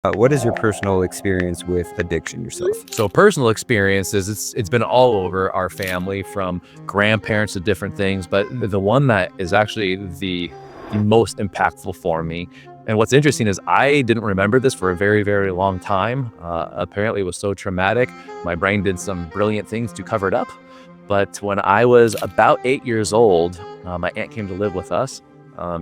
What is your personal experience with addiction yourself? So personal experiences, it's been all over our family, from grandparents to different things, but the one that is actually the most impactful for me. And what's interesting is I didn't remember this for a very, very long time. Apparently, it was so traumatic. My brain did some brilliant things to cover it up. But when I was about 8 years old, my aunt came to live with us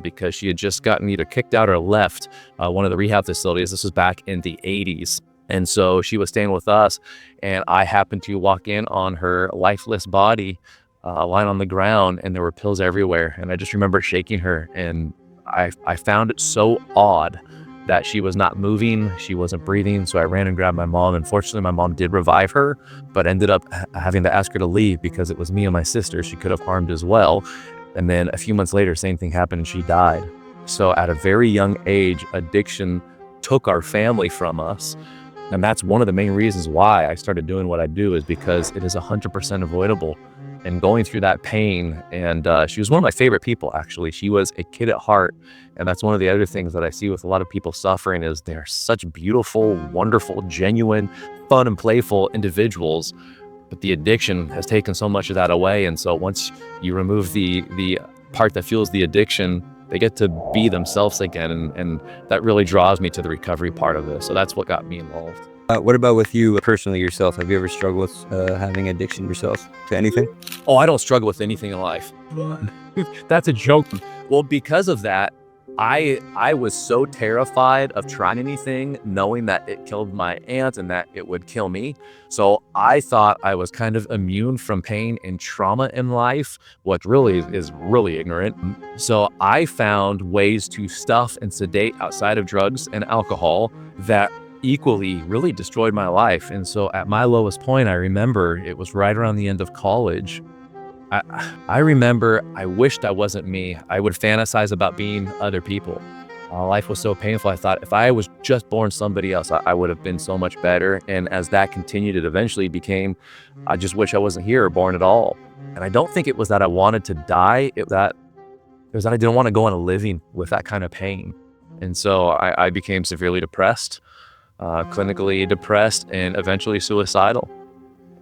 because she had just gotten either kicked out or left one of the rehab facilities. This was back in the 80s. And so she was staying with us, and I happened to walk in on her lifeless body lying on the ground, and there were pills everywhere. And I just remember shaking her, and I found it so odd that she was not moving, she wasn't breathing. So I ran and grabbed my mom. Unfortunately, my mom did revive her, but ended up having to ask her to leave because it was me and my sister she could have harmed as well. And then a few months later, same thing happened and she died. So at a very young age, addiction took our family from us. And that's one of the main reasons why I started doing what I do, is because it is 100% avoidable. And going through that pain, and she was one of my favorite people, actually. She was a kid at heart. And that's one of the other things that I see with a lot of people suffering, is they're such beautiful, wonderful, genuine, fun and playful individuals. But the addiction has taken so much of that away. And so once you remove the part that fuels the addiction, they get to be themselves again. And that really draws me to the recovery part of this. So that's what got me involved. What about with you personally yourself? Have you ever struggled with having addiction yourself to anything? Oh, I don't struggle with anything in life. That's a joke. Well, because of that, I was so terrified of trying anything, knowing that it killed my aunt and that it would kill me. So I thought I was kind of immune from pain and trauma in life, what really is really ignorant. So I found ways to stuff and sedate outside of drugs and alcohol that equally really destroyed my life. And so at my lowest point, I remember it was right around the end of college. I remember I wished I wasn't me. I would fantasize about being other people. Life was so painful. I thought if I was just born somebody else, I would have been so much better. And as that continued, it eventually became, I just wish I wasn't here or born at all. And I don't think it was that I wanted to die. It was that I didn't want to go on a living with that kind of pain. And so I became severely depressed, clinically depressed, and eventually suicidal.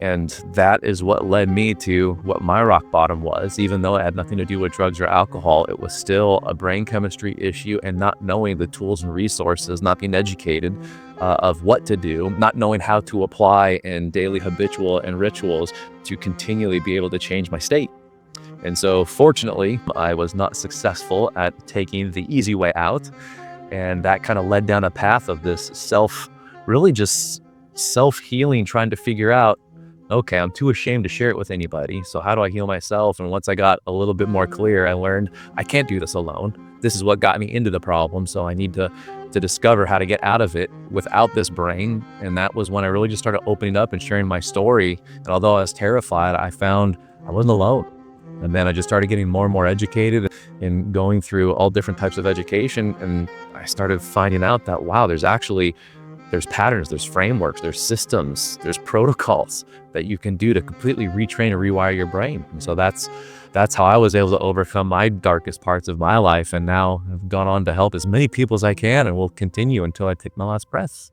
And that is what led me to what my rock bottom was. Even though it had nothing to do with drugs or alcohol, it was still a brain chemistry issue, and not knowing the tools and resources, not being educated of what to do, not knowing how to apply in daily habitual and rituals to continually be able to change my state. And so fortunately, I was not successful at taking the easy way out. And that kind of led down a path of this really just self-healing, trying to figure out, okay, I'm too ashamed to share it with anybody. So how do I heal myself? And once I got a little bit more clear, I learned I can't do this alone. This is what got me into the problem. So I need to discover how to get out of it without this brain. And that was when I really just started opening up and sharing my story. And although I was terrified, I found I wasn't alone. And then I just started getting more and more educated and going through all different types of education. And I started finding out that, wow, there's patterns, there's frameworks, there's systems, there's protocols that you can do to completely retrain and rewire your brain. And so that's how I was able to overcome my darkest parts of my life. And now I've gone on to help as many people as I can, and will continue until I take my last breath.